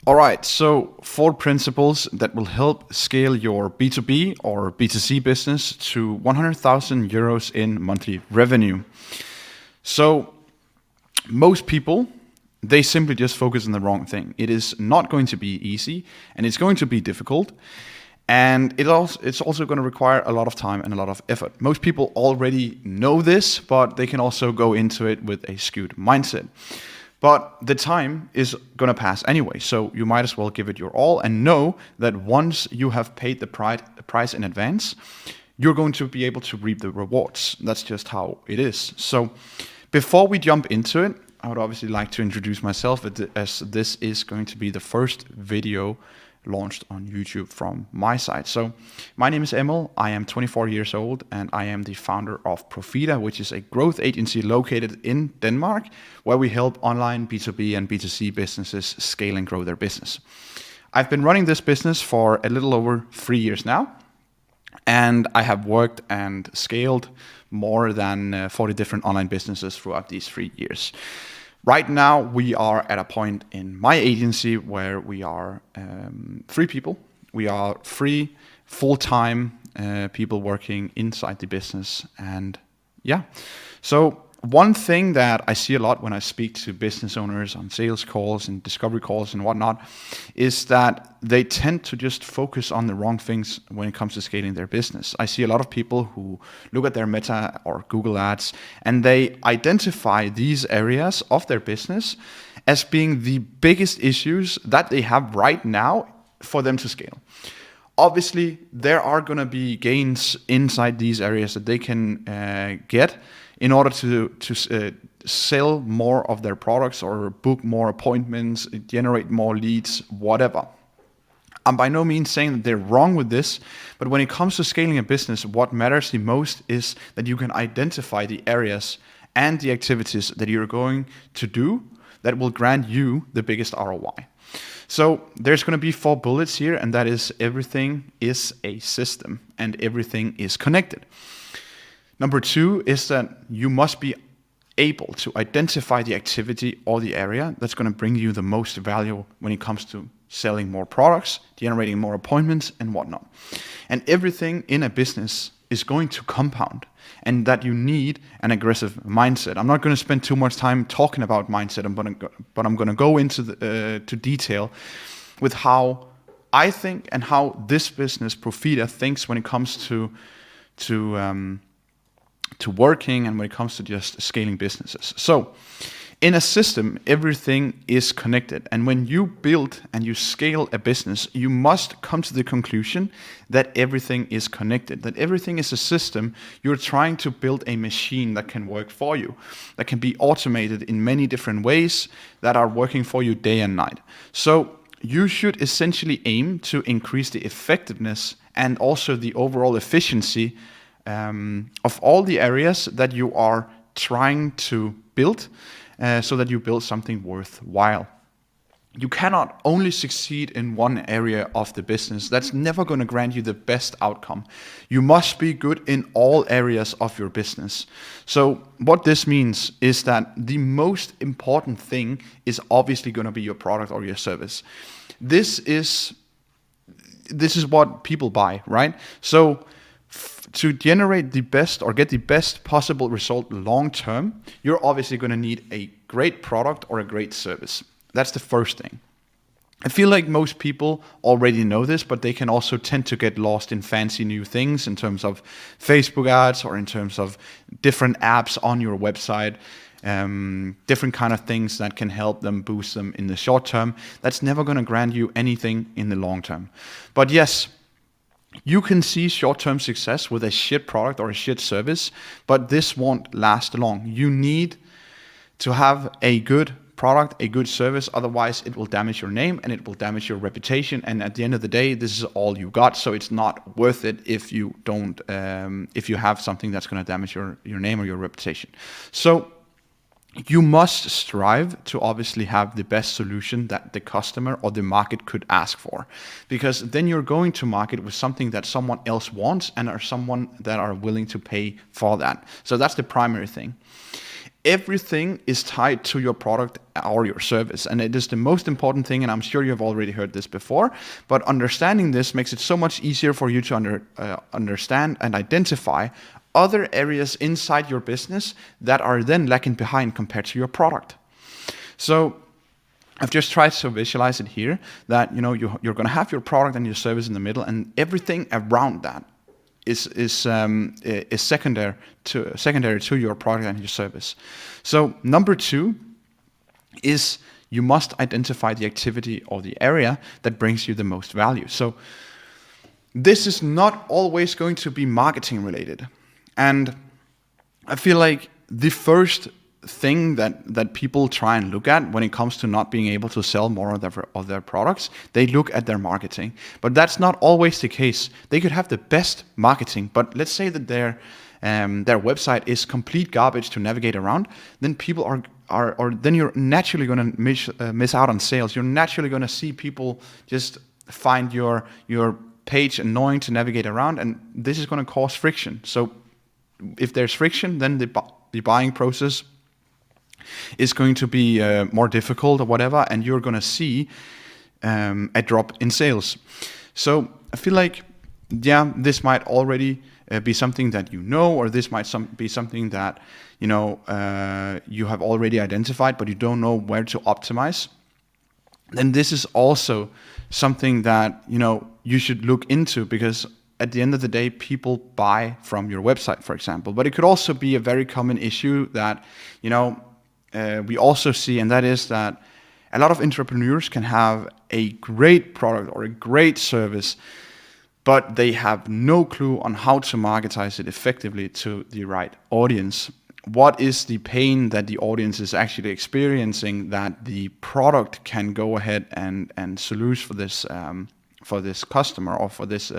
All right, so 4 principles that will help scale your B2B or B2C business to 100,000 euros in monthly revenue. So, most people, they simply just focus on the wrong thing. It is not going to be easy and it's going to be difficult. And it's also going to require a lot of time and a lot of effort. Most people already know this, but they can also go into it with a skewed mindset. But the time is going to pass anyway, so you might as well give it your all and know that once you have paid the price in advance, you're going to be able to reap the rewards. That's just how it is. So before we jump into it, I would obviously like to introduce myself, as this is going to be the first video launched on YouTube from my side. So my name is Emil, I am 24 years old, and I am the founder of Profita, which is a growth agency located in Denmark, where we help online B2B and B2C businesses scale and grow their business. I've been running this business for a little over 3 years now, and I have worked and scaled more than 40 different online businesses throughout these 3 years. Right now, we are at a point in my agency where we are 3 people. We are 3 full-time people working inside the business. And yeah, so one thing that I see a lot when I speak to business owners on sales calls and discovery calls and whatnot is that they tend to just focus on the wrong things when it comes to scaling their business. I see a lot of people who look at their Meta or Google ads and they identify these areas of their business as being the biggest issues that they have right now for them to scale. Obviously, there are going to be gains inside these areas that they can get in order to sell more of their products or book more appointments, generate more leads, whatever. I'm by no means saying that they're wrong with this, but when it comes to scaling a business, what matters the most is that you can identify the areas and the activities that you're going to do that will grant you the biggest ROI. So there's going to be 4 bullets here, and that is everything is a system and everything is connected. Number 2 is that you must be able to identify the activity or the area that's going to bring you the most value when it comes to selling more products, generating more appointments, and whatnot. And everything in a business is going to compound, and that you need an aggressive mindset. I'm not going to spend too much time talking about mindset, but I'm going to go into to detail with how I think and how this business, Profita, thinks when it comes to working and when it comes to just scaling businesses. So in a system, everything is connected. And when you build and you scale a business, you must come to the conclusion that everything is connected, that everything is a system. You're trying to build a machine that can work for you, that can be automated in many different ways that are working for you day and night. So you should essentially aim to increase the effectiveness and also the overall efficiency of all the areas that you are trying to build, so that you build something worthwhile. You cannot only succeed in one area of the business. That's never going to grant you the best outcome. You must be good in all areas of your business. So what this means is that the most important thing is obviously going to be your product or your service. This is what people buy, right? So to generate the best or get the best possible result long term, you're obviously going to need a great product or a great service. That's the first thing. I feel like most people already know this, but they can also tend to get lost in fancy new things in terms of Facebook ads or in terms of different apps on your website, different kind of things that can help them boost them in the short term. That's never going to grant you anything in the long term. But yes, you can see short-term success with a shit product or a shit service, but this won't last long. You need to have a good product, a good service, otherwise it will damage your name and it will damage your reputation. And at the end of the day, this is all you got, so it's not worth it if you don't, if you have something that's going to damage your name or your reputation. So you must strive to obviously have the best solution that the customer or the market could ask for, because then you're going to market with something that someone else wants and are someone that are willing to pay for that. So that's the primary thing. Everything is tied to your product or your service, and it is the most important thing, and I'm sure you've already heard this before, but understanding this makes it so much easier for you to understand and identify other areas inside your business that are then lagging behind compared to your product. So I've just tried to visualize it here, that you're going to have your product and your service in the middle, and everything around that is secondary to your product and your service. So number 2 is you must identify the activity or the area that brings you the most value. So this is not always going to be marketing related, and I feel like the first thing that people try and look at when it comes to not being able to sell more of their products, they look at their marketing. But that's not always the case. They could have the best marketing, but let's say that their website is complete garbage to navigate around, then people then you're naturally going to miss out on sales. You're naturally going to see people just find your page annoying to navigate around, and this is going to cause friction. So if there's friction, then the buying process is going to be more difficult or whatever, and you're going to see a drop in sales. So I feel like, this might already be something that or this might be something that you have already identified, but you don't know where to optimize. Then this is also something that you should look into, because at the end of the day, people buy from your website, for example. But it could also be a very common issue that we also see, and that is that a lot of entrepreneurs can have a great product or a great service, but they have no clue on how to marketize it effectively to the right audience. What is the pain that the audience is actually experiencing that the product can go ahead and solution for this customer or for this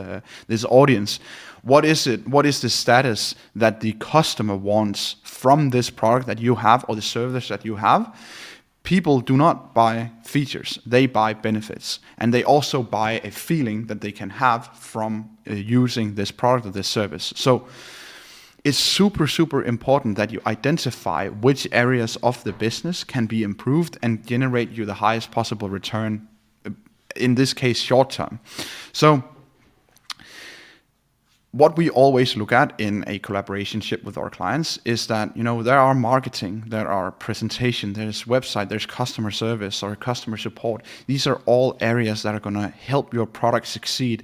audience? What is it? What is the status that the customer wants from this product that you have or the service that you have? People do not buy features, they buy benefits, and they also buy a feeling that they can have from using this product or this service. So it's super, super important that you identify which areas of the business can be improved and generate you the highest possible return, in this case short term. So what we always look at in a collaborationship with our clients is that there are marketing, there are presentation, there's website, there's customer service or customer support. These are all areas that are going to help your product succeed,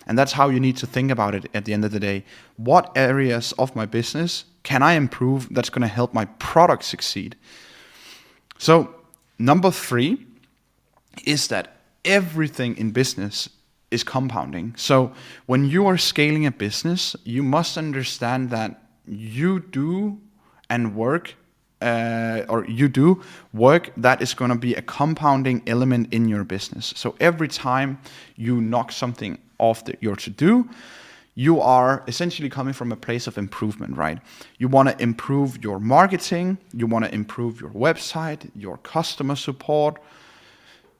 and that's how you need to think about it at the end of the day. What areas of my business can I improve that's going to help my product succeed? So number 3 is that everything in business is compounding. So when you are scaling a business, you must understand that you do work that is going to be a compounding element in your business. So every time you knock something off your to-do, you are essentially coming from a place of improvement, right? You want to improve your marketing, you want to improve your website, your customer support,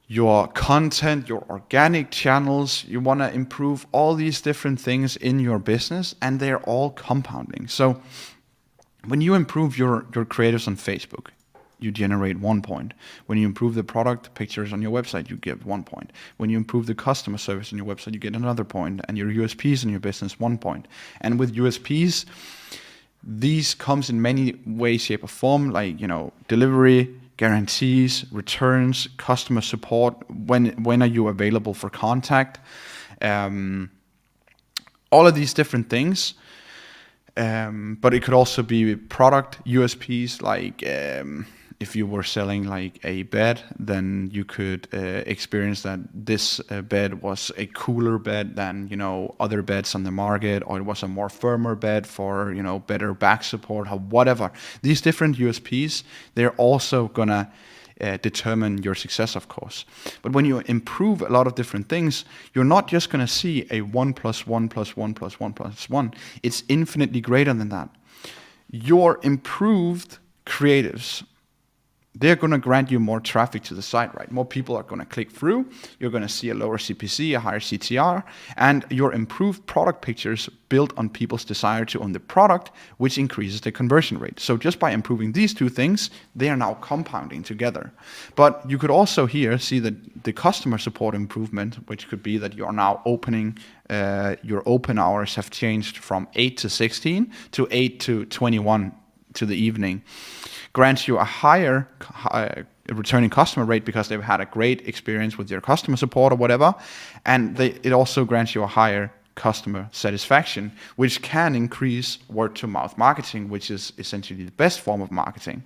your content, your organic channels. You want to improve all these different things in your business, and they're all compounding. So when you improve your creatives on Facebook, you generate 1 point. When you improve the product pictures on your website, you get 1 point. When you improve the customer service on your website, you get another point. And your USPs in your business, 1 point. And with USPs, these comes in many ways, shape, or form, like delivery, guarantees, returns, customer support, when are you available for contact, all of these different things. But it could also be product USPs, like if you were selling like a bed, then you could experience that this bed was a cooler bed than other beds on the market, or it was a more firmer bed for better back support, or whatever. These different USPs, they're also gonna determine your success, of course. But when you improve a lot of different things, you're not just gonna see a 1 + 1 + 1 + 1 + 1. It's infinitely greater than that. Your improved creatives they're going to grant you more traffic to the site, right? More people are going to click through. You're going to see a lower CPC, a higher CTR, and your improved product pictures build on people's desire to own the product, which increases the conversion rate. So just by improving these two things, they are now compounding together. But you could also here see that the customer support improvement, which could be that you are now opening, your open hours have changed from 8 to 16 to 8 to 21 to the evening, grants you a higher returning customer rate because they've had a great experience with your customer support or whatever, and it also grants you a higher customer satisfaction, which can increase word-to-mouth marketing, which is essentially the best form of marketing.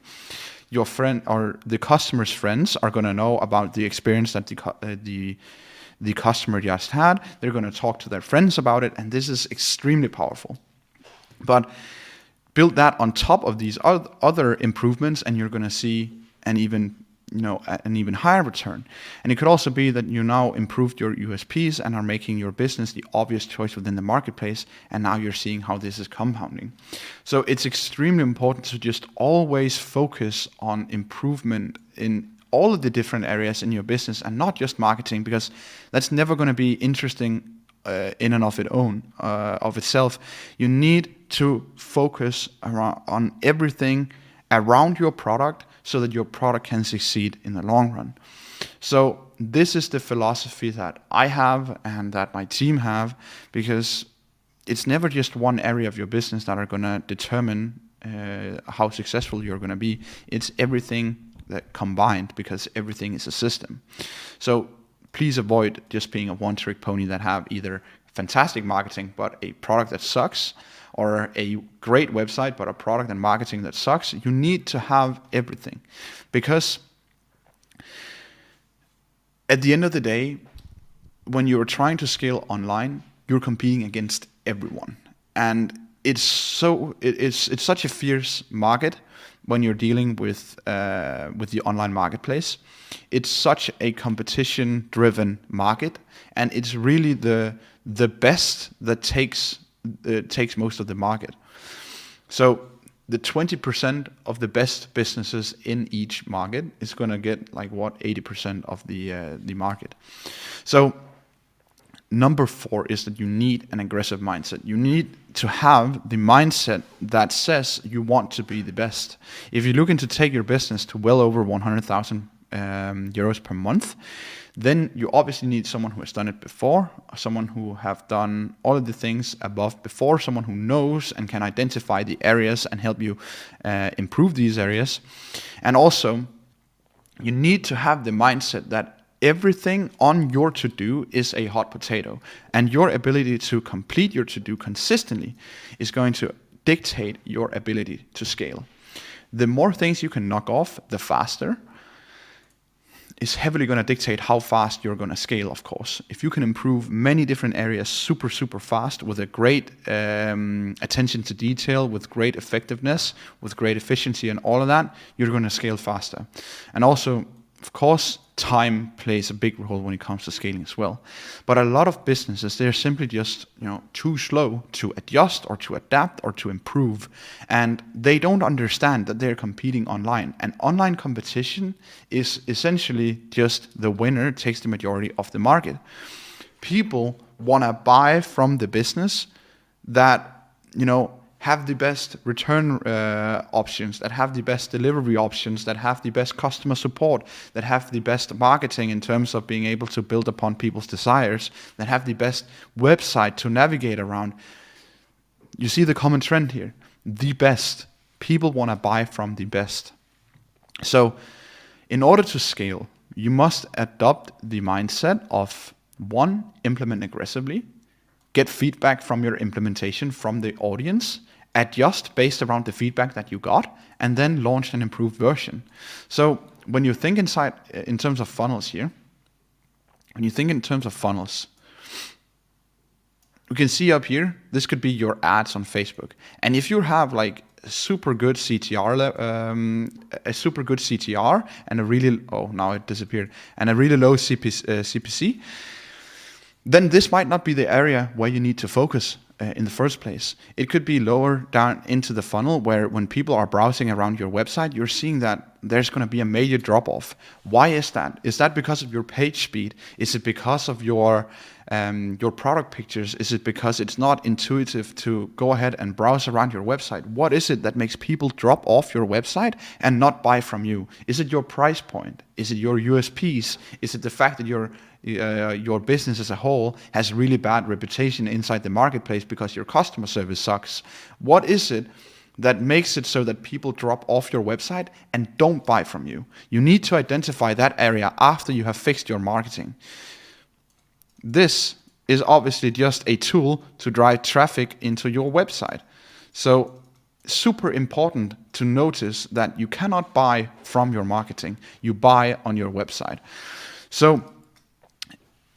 Your friend or the customer's friends are going to know about the experience that the customer just had. They're going to talk to their friends about it, and this is extremely powerful. But build that on top of these other improvements, and you're going to see an even higher return. And it could also be that you now improved your USPs and are making your business the obvious choice within the marketplace, and now you're seeing how this is compounding. So it's extremely important to just always focus on improvement in all of the different areas in your business, and not just marketing, because that's never going to be interesting in and of itself. You need to focus on everything around your product so that your product can succeed in the long run. So this is the philosophy that I have and that my team have, because it's never just one area of your business that are going to determine how successful you're going to be. It's everything that combined, because everything is a system. So please avoid just being a one-trick pony that have either fantastic marketing but a product that sucks, or a great website but a product and marketing that sucks. You need to have everything, because at the end of the day, when you're trying to scale online, you're competing against everyone, and it's such a fierce market when you're dealing with the online marketplace. It's such a competition-driven market, and it's really the best that takes most of the market. So the 20% of the best businesses in each market is going to get 80% of the market. So number 4 is that you need an aggressive mindset. You need to have the mindset that says you want to be the best. If you're looking to take your business to well over 100,000 euros per month, then you obviously need someone who has done it before, someone who have done all of the things above before, someone who knows and can identify the areas and help you improve these areas. And also, you need to have the mindset that everything on your to-do is a hot potato, and your ability to complete your to-do consistently is going to dictate your ability to scale. The more things you can knock off, the faster. Is heavily going to dictate how fast you're going to scale, of course. If you can improve many different areas super fast with a great attention to detail, with great effectiveness, with great efficiency and all of that, you're going to scale faster. And also, of course, time plays a big role when it comes to scaling as well. But a lot of businesses, they're simply just too slow to adjust or to adapt or to improve, and they don't understand that they're competing online. And online competition is essentially just the winner takes the majority of the market. People want to buy from the business that have the best return options, that have the best delivery options, that have the best customer support, that have the best marketing in terms of being able to build upon people's desires, that have the best website to navigate around. You see the common trend here. The best. People want to buy from the best. So in order to scale, you must adopt the mindset of 1, implement aggressively, get feedback from your implementation from the audience, adjust based around the feedback that you got, and then launch an improved version. So when you think in terms of funnels here, you can see up here, this could be your ads on Facebook. And if you have a super good CTR and a really, now it disappeared, and a really low CPC, then this might not be the area where you need to focus in the first place. It could be lower down into the funnel, where when people are browsing around your website, you're seeing that there's going to be a major drop off. Why is that? Is that because of your page speed? Is it because of your product pictures? Is it because it's not intuitive to go ahead and browse around your website? What is it that makes people drop off your website and not buy from you? Is it your price point? Is it your USPs? Is it the fact that your business as a whole has really bad reputation inside the marketplace because your customer service sucks? What is it that makes it so that people drop off your website and don't buy from you? You need to identify that area after you have fixed your marketing. This is obviously just a tool to drive traffic into your website. So super important to notice that you cannot buy from your marketing. You buy on your website. So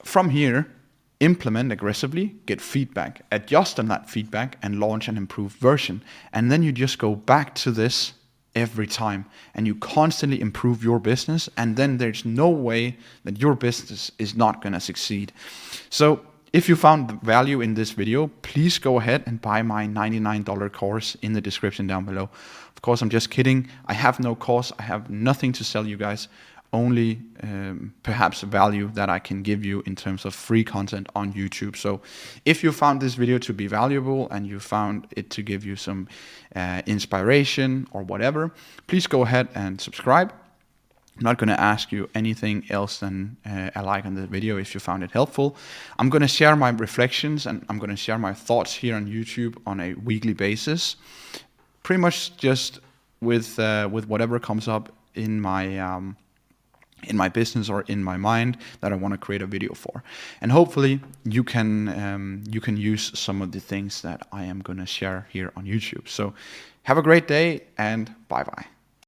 from here, implement aggressively, get feedback, adjust on that feedback, and launch an improved version. And then you just go back to this every time, and you constantly improve your business, and then there's no way that your business is not going to succeed. So if you found value in this video, please go ahead and buy my $99 course in the description down below. Of course, I'm just kidding. I have no course. I have nothing to sell you guys. Only perhaps value that I can give you in terms of free content on YouTube. So if you found this video to be valuable and you found it to give you some inspiration or whatever, please go ahead and subscribe. I'm not going to ask you anything else than a like on the video if you found it helpful. I'm going to share my reflections and I'm going to share my thoughts here on YouTube on a weekly basis, pretty much just with whatever comes up in my business or in my mind that I want to create a video for. And hopefully you can use some of the things that I am going to share here on YouTube. So have a great day and bye bye.